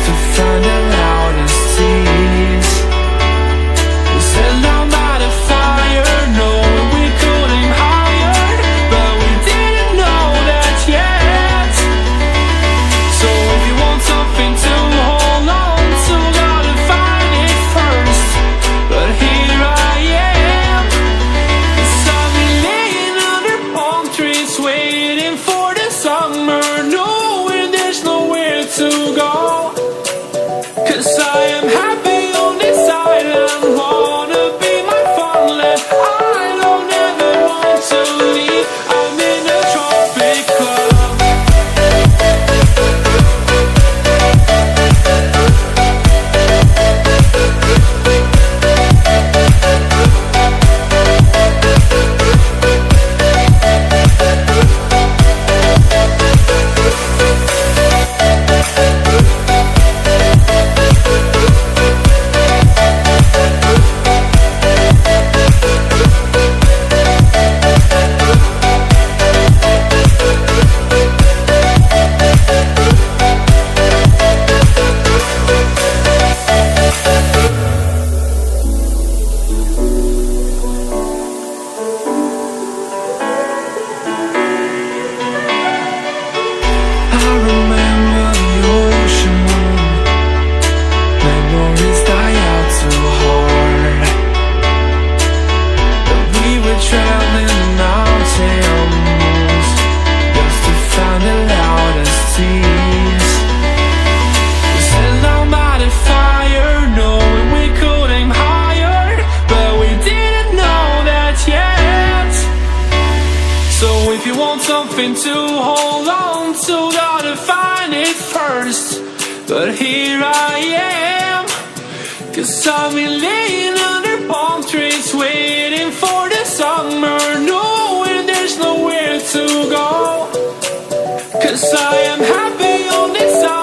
to find the loudest tease. We said down by the fire, knowing we could aim higher, but we didn't know that yet. So if you want something to hold on to, gotta find it first. But here I am, 'cause I've been laying under palm trees, waiting for the summer, knowing there's nowhere to go. 'Cause I am happy on this island, wanna be my farmland. I don't ever want to leave, I'm in a tropic club. I remember the ocean moon, memories die out too hard. But we were traveling the mountains just to find the loudest tease. We sat down by the fire, knowing we could aim higher, but we didn't know that yet. So if you want something to hold on to, gotta find it first. But here I am, 'cause I've been laying under palm trees, waiting for the summer, knowing there's nowhere to go. 'Cause I am happy on this island.